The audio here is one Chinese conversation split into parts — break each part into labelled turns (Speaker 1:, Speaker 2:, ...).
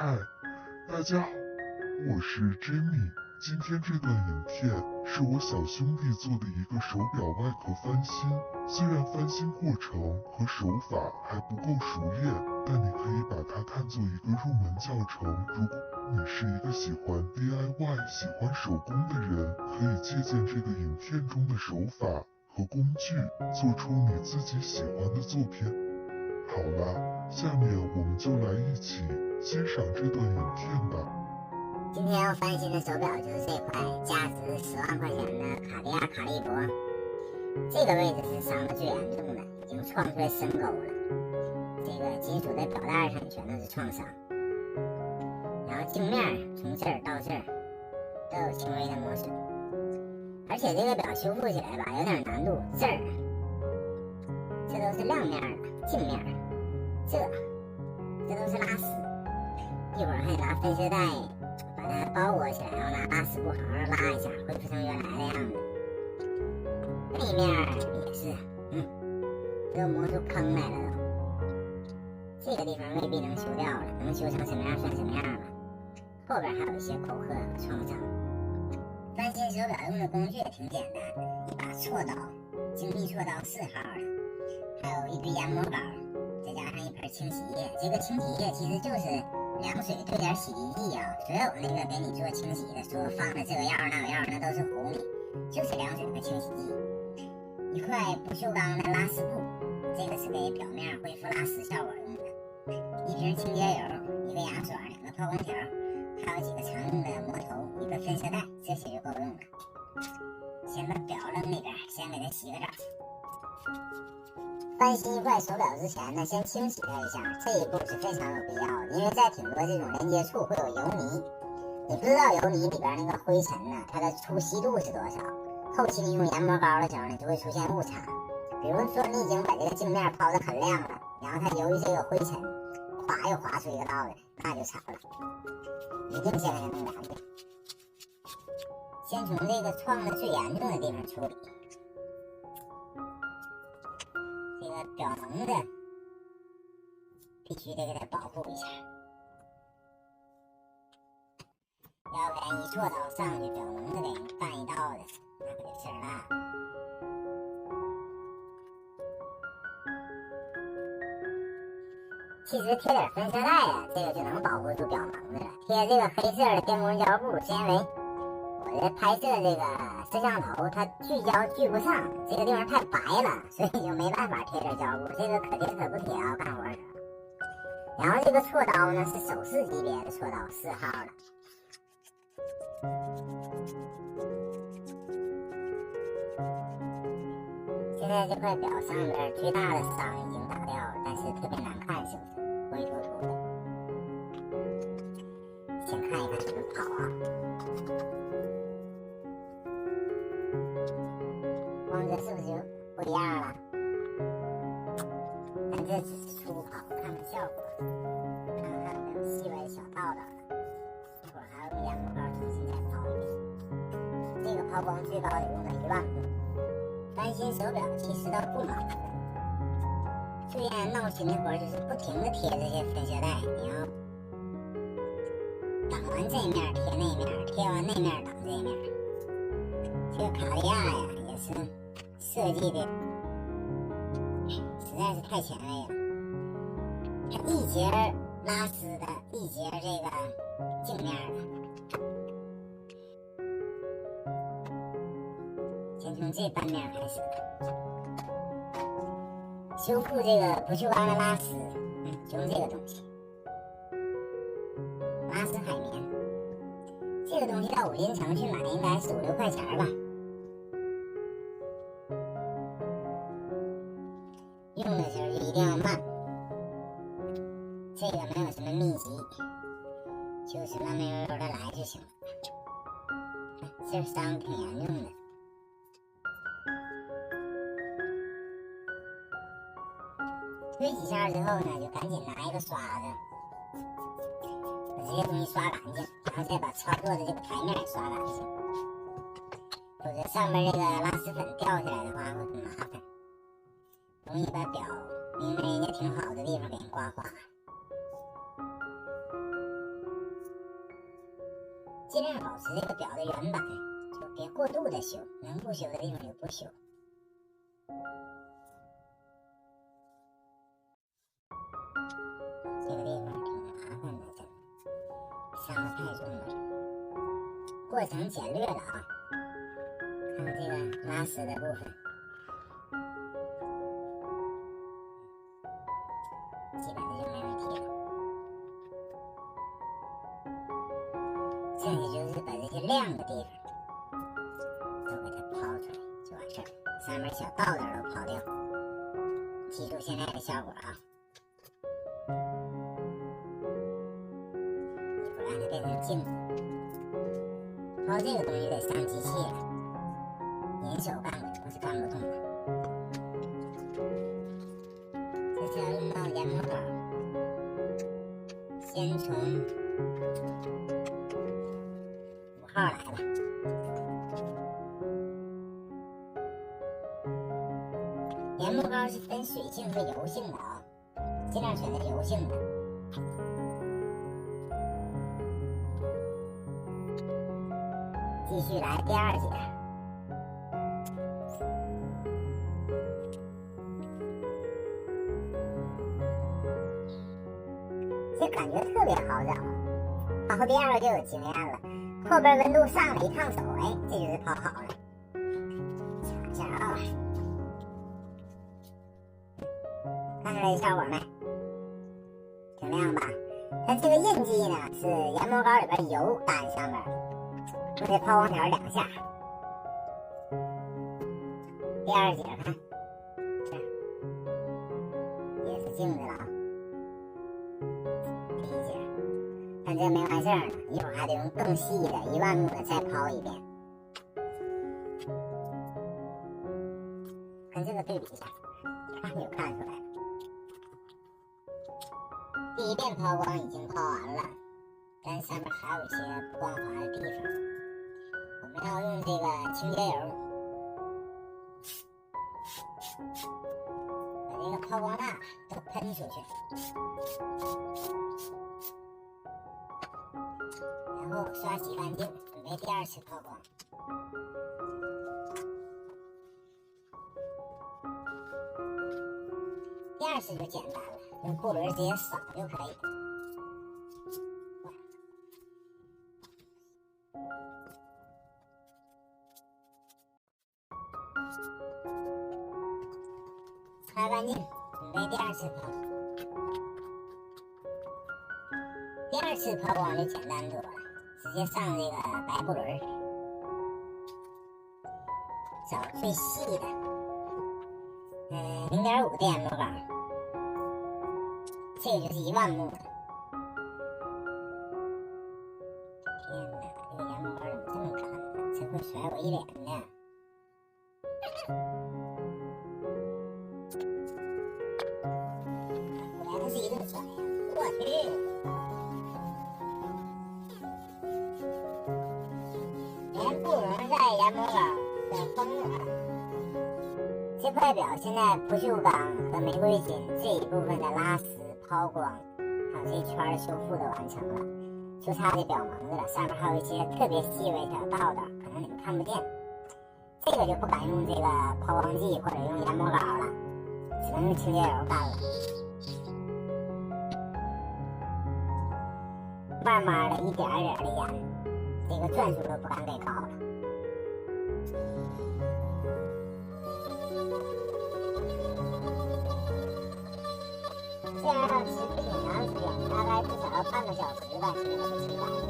Speaker 1: 嗨，大家好，我是 Jimmy。今天这段影片是我小兄弟做的一个手表外壳翻新，虽然翻新过程和手法还不够熟练，但你可以把它看作一个入门教程。如果你是一个喜欢 DIY、喜欢手工的人，可以借鉴这个影片中的手法和工具，做出你自己喜欢的作品。好了，下面我们就来一起欣赏这段影片吧。
Speaker 2: 今天要翻新的手表就是这块价值10万块钱的卡地亚卡利博，这个位置是伤的最严重的，已经撞出来深沟了。这个金属的表带上全都是创伤，然后镜面从这儿到这儿都有轻微的磨损，而且这个表修复起来吧有点难度。这都是亮面的，镜面这都是拉丝，一会儿还得拿分卸带把它包裹起来，然后拿拉丝布好好拉一下，恢复成原来的样子。背面也是，都磨出坑来了都。这个地方未必能修掉了，能修成什么样算什么样吧。后边还有一些沟壑和创伤。翻新手表用的工具也挺简单的，一把锉刀，精密锉刀4号的，还有一堆研磨膏，再加上一盆清洗液。这个清洗液其实就是凉水兑点洗涤剂啊，所有那个给你做清洗的说放的这个药那个药那都是糊米，就是凉水和清洗剂。一块不锈钢的拉丝布，这个是给表面恢复拉丝效果用的。一瓶清洁油，一个牙刷，2个抛光条，还有几个常用的磨头，一个分卸带，这些就够用了。先把表扔里边，先给它洗个澡。翻新一块手表之前呢，先清洗它一下，这一步是非常有必要的，因为在挺多这种连接处会有油泥，你不知道油泥里边那个灰尘呢，它的粗稀度是多少，后期你用研磨膏的时候呢，就会出现误差。比如说你已经把这个镜面抛得很亮了，然后它由于这个灰尘，咵又划出一个道来，那就吵了，一定先给它弄干净。先从这个创的最严重的地方处理。这个表蒙的必须得给它保护一下，要不然一锉刀上去，表蒙子给人绊一道的，那可就事儿大了。其实贴点分卸带啊，这个就能保护住表蒙子了。贴这个黑色的电工胶布是因为我的拍摄这个摄像头它聚焦聚不上，这个地方太白了，所以就没办法贴点胶布。这个可贴可不贴啊，干活时候。然后这个锉刀呢是首饰级别的锉刀，4号的。现在这块表上边最大的伤已经打掉了，但是特别难看，是不是？灰秃秃的。先看一看怎么跑啊。光泽是不是就不一样了？但这只是初跑，看看效果，看看还有没有细微小道道的。一会儿还要用研磨膏重新再抛一遍。这个抛光最高得用到1万度。翻新手表其实倒不麻烦，最让人闹心的活就是不停的贴这些分卸带，你要挡完这面贴那面，贴完那面挡这面。这个卡地亚呀也是设计的实在是太前卫了，它一节拉丝的，一节这个镜面的。先从这半面开始修复这个不锈钢的拉丝，就用这个东西，拉丝海绵。这个东西到五金城去买应该是5、6块钱吧。用的时候就一定要慢，这个没有什么秘籍，就是慢慢悠悠的来就行了。这伤挺严重的。推几下之后呢，就赶紧拿一个刷子，把这些东西刷干净，然后再把操作的这个台面也刷干净，否则上面这个拉丝粉掉下来的话会很麻烦，容易把表明明人家挺好的地方给人刮花。尽量保持这个表的原版，就别过度的修，能不修的地方就不修。这个地方挺麻烦的，真的伤的太重了。过程简略的啊，看看这个拉丝的部分，基本上就没问题了。剩下就是把这些亮的地方都给它抛出来就完事儿，上面小道道都抛掉。记住现在的效果啊，一会儿让它变成镜子。抛这个东西得上机器了，人手干可能是干不动的。这次要用到研磨膏，先从5号来吧。研磨膏是分水性和油性的啊，尽量选择油性的。继续来第2节，这感觉特别好找，抛第2个就有经验了，后边温度上了一烫手，哎，这就是抛好了。瞧一下啊，看出来效果没？挺亮吧？它这个印记呢是研磨膏里边油打上面，我得抛光条2下。第2节看，这也是镜子了啊。第1节，但这没完事儿呢，一会儿还得用更细的10000目的再抛一遍。跟这个对比一下，看就看出来了。第1遍抛光已经抛完了，但上面还有一些不光滑的地方。我们要用这个清洁油把这个抛光蜡都喷出去，然后刷洗干净，准备第2次抛光。第2次就简单了，用布轮直接扫就可以。擦干净，准备第2次抛。第2次抛光就简单多了，直接上这个白布轮，找最细的，0.5的研磨膏，这个就是10000目的。天哪，这个研磨膏怎么这么干呢？这会甩我一脸呢。果然是一顿甩呀！我去，连布绒带研磨膏给疯了。这块表现在不锈钢和玫瑰金这一部分的拉丝、抛光，还有这一圈的修复都完成了，就差这表蒙子了。上面还有一些特别细微小道道，可能你们看不见。这个就不敢用这个抛光剂或者用研磨膏了，只能用清洁油干了。慢慢的一点点的研，这个转速都不敢给高了。这样要持续挺长时间，大概至少要半个小时吧，才能清干净。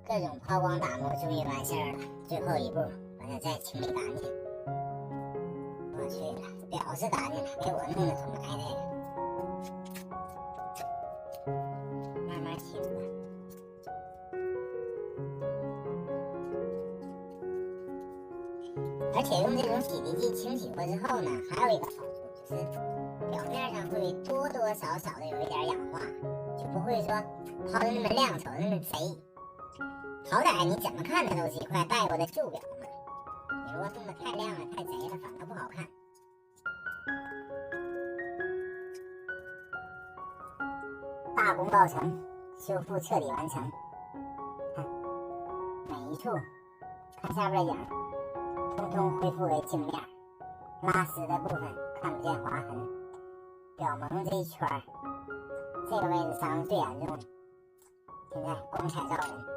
Speaker 2: 各种抛光打磨终于完事儿了，最后一步把它再清理干净。我去了，这表是干净了，给我弄得土埋汰的。慢慢清吧。而且用这种洗涤剂清洗过之后呢，还有一个好处就是表面上会多多少少的有一点氧化，就不会说抛的那么亮，瞅那么贼。好歹你怎么看它都是一块带过的旧表嘛，你如果弄得太亮了、太贼了，反倒不好看。大功告成，修复彻底完成。看每一处，看下边的影，通通恢复为镜面。拉丝的部分看不见划痕。表蒙这一圈，这个位置伤的最严重，现在光彩照人。